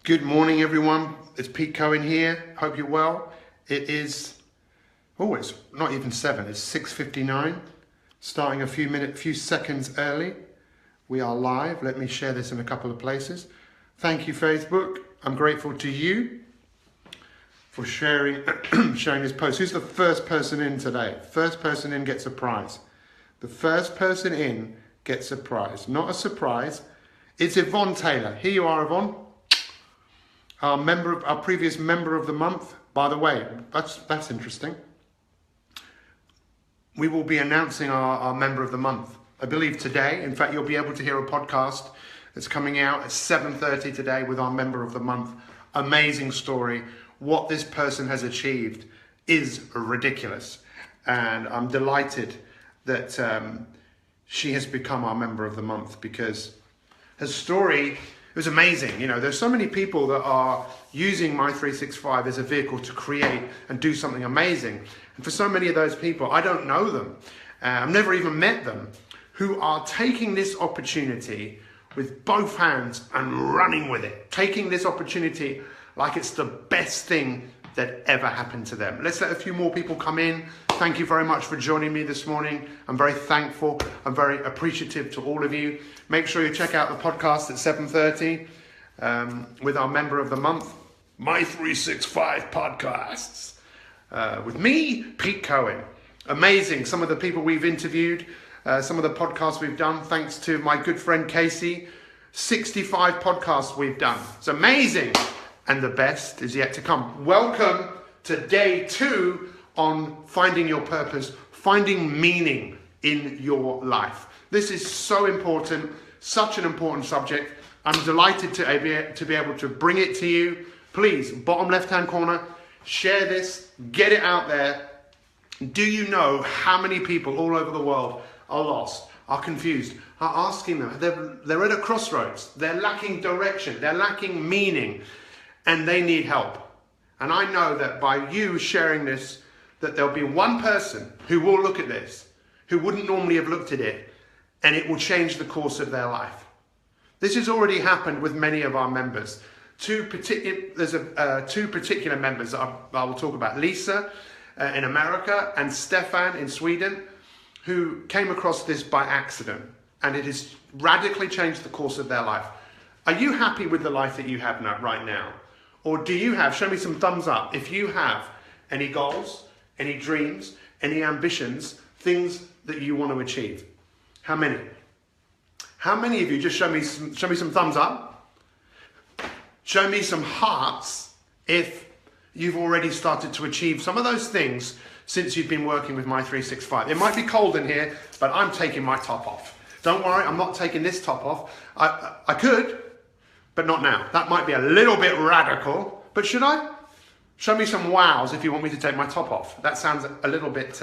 Good morning, everyone. It's Pete Cohen here. Hope you're well. It is, it's not even 7, it's 6:59. Starting a few seconds early. We are live. Let me share this in a couple of places. Thank you, Facebook. I'm grateful to you for sharing this post. Who's the first person in today? First person in gets a prize. The first person in gets a prize. Not a surprise. It's Yvonne Taylor. Here you are, Yvonne. Our previous member of the month. By the way, that's interesting. We will be announcing our member of the month, I believe today. In fact, you'll be able to hear a podcast that's coming out at 7:30 today with our member of the month. Amazing story. What this person has achieved is ridiculous. And I'm delighted that she has become our member of the month because her story, it was amazing. You know, there's so many people that are using Mi365 as a vehicle to create and do something amazing. And for so many of those people, I don't know them. I've never even met them, who are taking this opportunity with both hands and running with it. Taking this opportunity like it's the best thing that ever happened to them. Let's let a few more people come in. Thank you very much for joining me this morning. I'm very thankful. I'm very appreciative to all of you. Make sure you check out the podcast at 7:30 with our member of the month, Mi365 podcasts, with me, Pete Cohen. Amazing. Some of the people we've interviewed, some of the podcasts we've done, thanks to my good friend Casey. 65 podcasts we've done. It's amazing. And the best is yet to come. Welcome to day 2 on finding your purpose, finding meaning in your life. This is so important, such an important subject. I'm delighted to be able to bring it to you. Please, bottom left-hand corner, share this, get it out there. Do you know how many people all over the world are lost, are confused, are asking them? They're at a crossroads. They're lacking direction. They're lacking meaning. And they need help. And I know that by you sharing this, that there'll be one person who will look at this, who wouldn't normally have looked at it, and it will change the course of their life. This has already happened with many of our members. There's two particular members that I will talk about. Lisa in America and Stefan in Sweden, who came across this by accident. And it has radically changed the course of their life. Are you happy with the life that you have right now? Or do you have, show me some thumbs up, if you have any goals, any dreams, any ambitions, things that you want to achieve? How many? How many of you, just show me some thumbs up. Show me some hearts if you've already started to achieve some of those things since you've been working with Mi365. It might be cold in here, but I'm taking my top off. Don't worry, I'm not taking this top off. I could, but not now. That might be a little bit radical, but should I? Show me some wows if you want me to take my top off. That sounds a little bit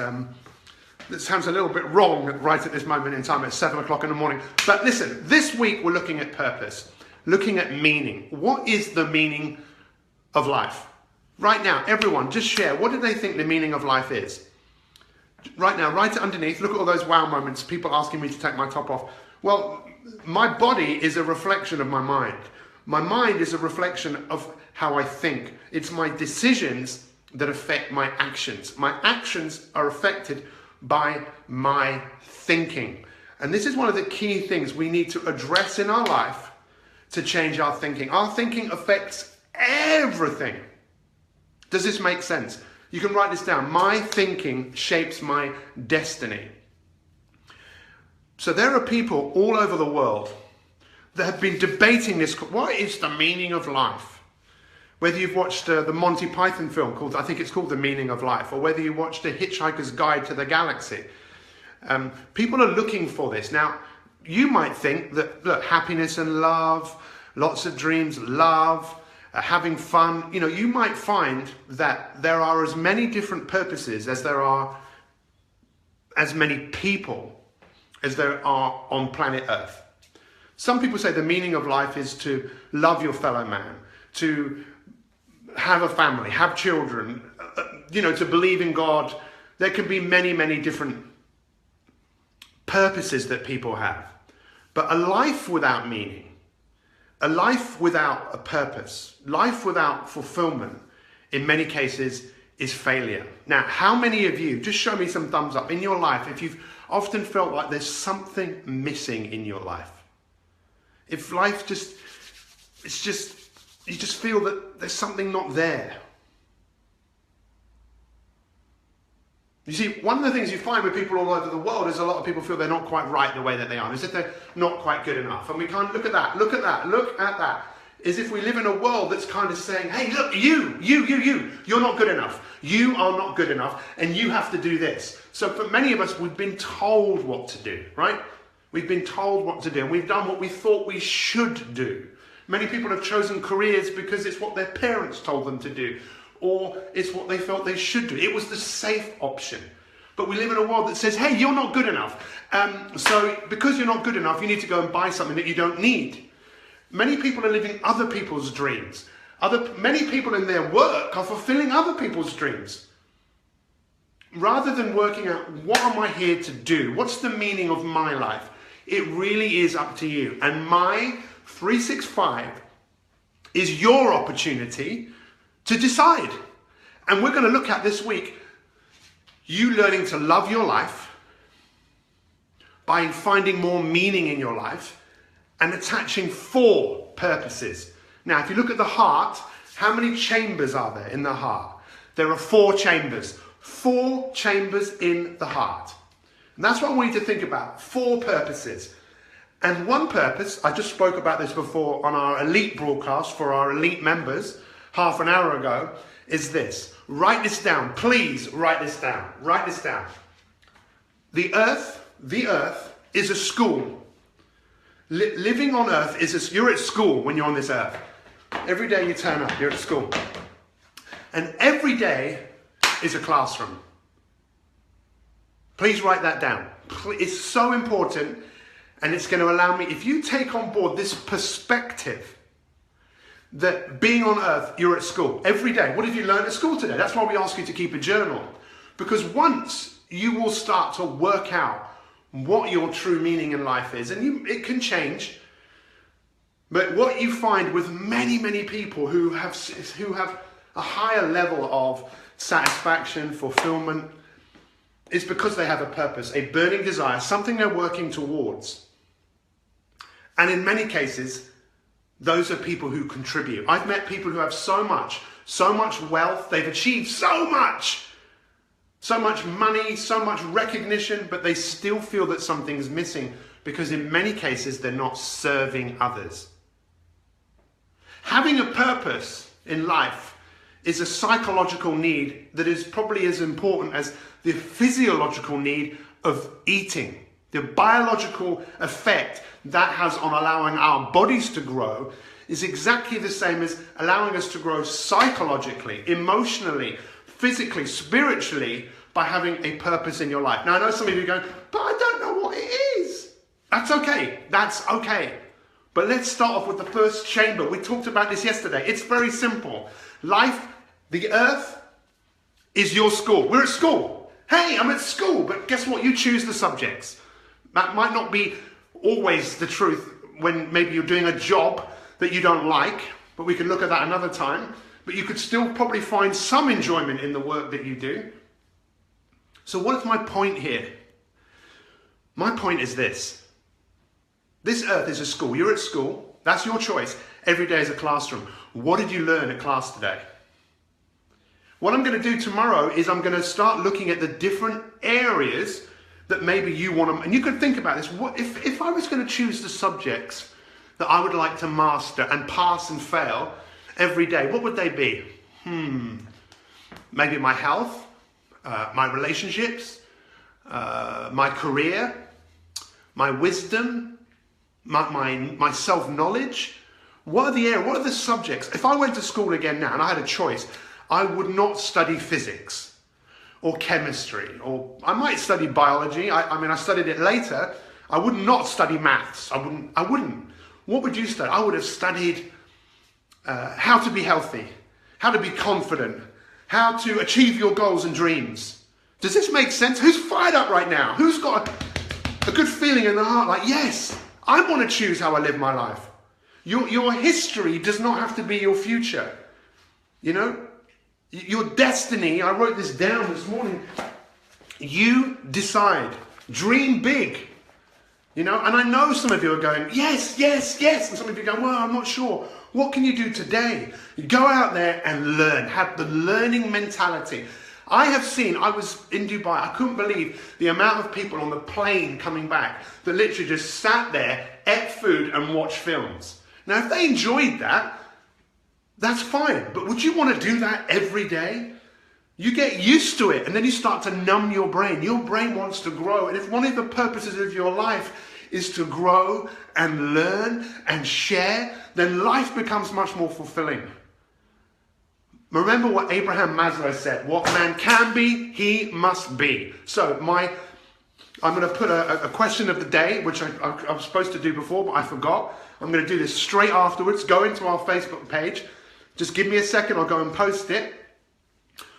wrong right at this moment in time at 7 o'clock in the morning. But listen, this week we're looking at purpose, looking at meaning. What is the meaning of life? Right now, everyone, just share. What do they think the meaning of life is? Right now, write it underneath. Look at all those wow moments, people asking me to take my top off. Well, my body is a reflection of my mind. My mind is a reflection of how I think. It's my decisions that affect my actions. My actions are affected by my thinking. And this is one of the key things we need to address in our life to change our thinking. Our thinking affects everything. Does this make sense? You can write this down. My thinking shapes my destiny. So there are people all over the world that have been debating this. What is the meaning of life? Whether you've watched the Monty Python film called, I think it's called The Meaning of Life, or whether you watched The Hitchhiker's Guide to the Galaxy. People are looking for this. Now, you might think that, look, happiness and love, lots of dreams, love, having fun, you might find that there are as many different purposes as there are as many people as there are on planet Earth. Some people say the meaning of life is to love your fellow man, to have a family, have children, to believe in God. There can be many, many different purposes that people have. But a life without meaning, A life without a purpose, life without fulfillment, in many cases, is failure. Now, how many of you, just show me some thumbs up, in your life, if you've often felt like there's something missing in your life? If life you just feel that there's something not there. You see, one of the things you find with people all over the world is a lot of people feel they're not quite right the way that they are, as if they're not quite good enough. And we can't look at that, look at that, look at that. As if we live in a world that's kind of saying, hey, look, you're not good enough. You are not good enough, and you have to do this. So for many of us, we've been told what to do, right? We've been told what to do, and we've done what we thought we should do. Many people have chosen careers because it's what their parents told them to do, or it's what they felt they should do. It was the safe option. But we live in a world that says, hey, you're not good enough. So because you're not good enough, you need to go and buy something that you don't need. Many people are living other people's dreams. Many people in their work are fulfilling other people's dreams. Rather than working out, what am I here to do? What's the meaning of my life? It really is up to you. And Mi365 is your opportunity to decide. And we're going to look at this week, you learning to love your life by finding more meaning in your life and attaching 4 purposes. Now, if you look at the heart, how many chambers are there in the heart? There are 4 chambers. 4 chambers in the heart. And that's what I want you to think about. 4 purposes. And one purpose, I just spoke about this before on our elite broadcast for our elite members half an hour ago, is this. Write this down. Please write this down. Write this down. The earth is a school. Living on earth you're at school when you're on this earth. Every day you turn up, you're at school. And every day is a classroom. Please write that down. It's so important, and it's going to allow me, if you take on board this perspective that being on earth, you're at school every day. What have you learned at school today? That's why we ask you to keep a journal. Because once you will start to work out what your true meaning in life is, and it can change, but what you find with many, many people who have a higher level of satisfaction, fulfillment, is because they have a purpose, a burning desire, something they're working towards. And in many cases, those are people who contribute. I've met people who have so much wealth, they've achieved so much money, so much recognition, but they still feel that something's missing because in many cases they're not serving others. Having a purpose in life is a psychological need that is probably as important as the physiological need of eating. The biological effect that has on allowing our bodies to grow is exactly the same as allowing us to grow psychologically, emotionally, physically, spiritually, by having a purpose in your life. Now, I know some of you are going, but I don't know what it is. That's okay. That's okay. But let's start off with the first chamber. We talked about this yesterday. It's very simple. Life, the earth, is your school. We're at school. Hey, I'm at school. But guess what? You choose the subjects. That might not be always the truth when maybe you're doing a job that you don't like, but we can look at that another time. But you could still probably find some enjoyment in the work that you do. So what is my point here? My point is this. This earth is a school. You're at school. That's your choice. Every day is a classroom. What did you learn at class today? What I'm going to do tomorrow is I'm going to start looking at the different areas that maybe you want to, and you can think about this. What if I was going to choose the subjects that I would like to master and pass and fail every day, what would they be? Maybe my health, my relationships, my career, my wisdom, my self-knowledge. What are the subjects? If I went to school again now and I had a choice, I would not study physics or chemistry, or I might study biology. I studied it later. I would not study maths. I wouldn't. What would you study? I would have studied how to be healthy, how to be confident, how to achieve your goals and dreams. Does this make sense? Who's fired up right now? Who's got a good feeling in the heart? Like, yes, I want to choose how I live my life. Your history does not have to be your future. You know, your destiny, I wrote this down this morning. You decide. Dream big. You know, and I know some of you are going, yes, yes, yes. And some of you go, well, I'm not sure. What can you do today? Go out there and learn. Have the learning mentality. I was in Dubai, I couldn't believe the amount of people on the plane coming back that literally just sat there, ate food and watched films. Now, if they enjoyed that, that's fine. But would you want to do that every day? You get used to it and then you start to numb your brain. Your brain wants to grow. And if one of the purposes of your life is to grow and learn and share, then life becomes much more fulfilling. Remember what Abraham Maslow said, what man can be, he must be. So I'm going to put a question of the day, which I was supposed to do before, but I forgot. I'm going to do this straight afterwards. Go into our Facebook page. Just give me a second, I'll go and post it.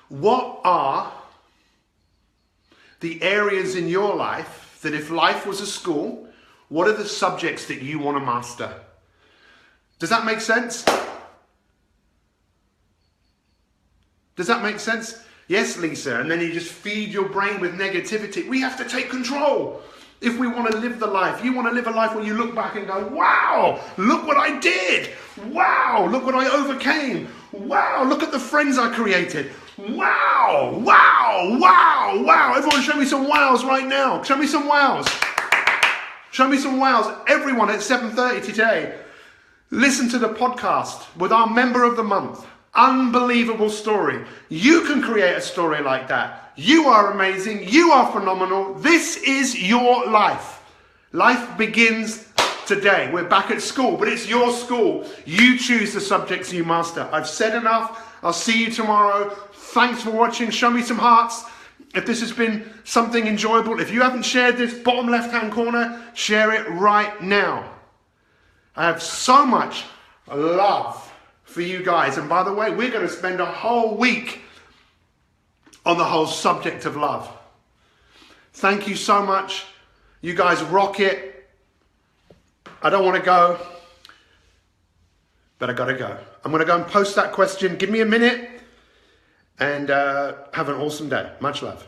What are the areas in your life that if life was a school, what are the subjects that you want to master? Does that make sense? Does that make sense? Yes, Lisa. And then you just feed your brain with negativity. We have to take control. If we want to live the life, you want to live a life where you look back and go, wow, look what I did. Wow, look what I overcame. Wow, look at the friends I created. Wow, wow, wow, wow. Everyone show me some wows right now. Show me some wows. Show me some wows. Everyone at 7:30 today, listen to the podcast with our member of the month. Unbelievable story. You can create a story like that. You are amazing. You are phenomenal. This is your life. Life begins today. We're back at school, but it's your school. You choose the subjects you master. I've said enough. I'll see you tomorrow. Thanks for watching. Show me some hearts if this has been something enjoyable. If you haven't shared this, bottom left-hand corner, share it right now. I have so much love for you guys. And by the way, we're going to spend a whole week on the whole subject of love. Thank you so much. You guys rock it. I don't want to go, but I got to go. I'm going to go and post that question. Give me a minute and have an awesome day. Much love.